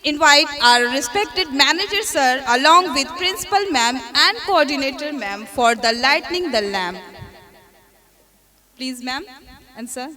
invite our respected manager sir along with principal ma'am and coordinator ma'am for the lighting the lamp. Please ma'am and sir.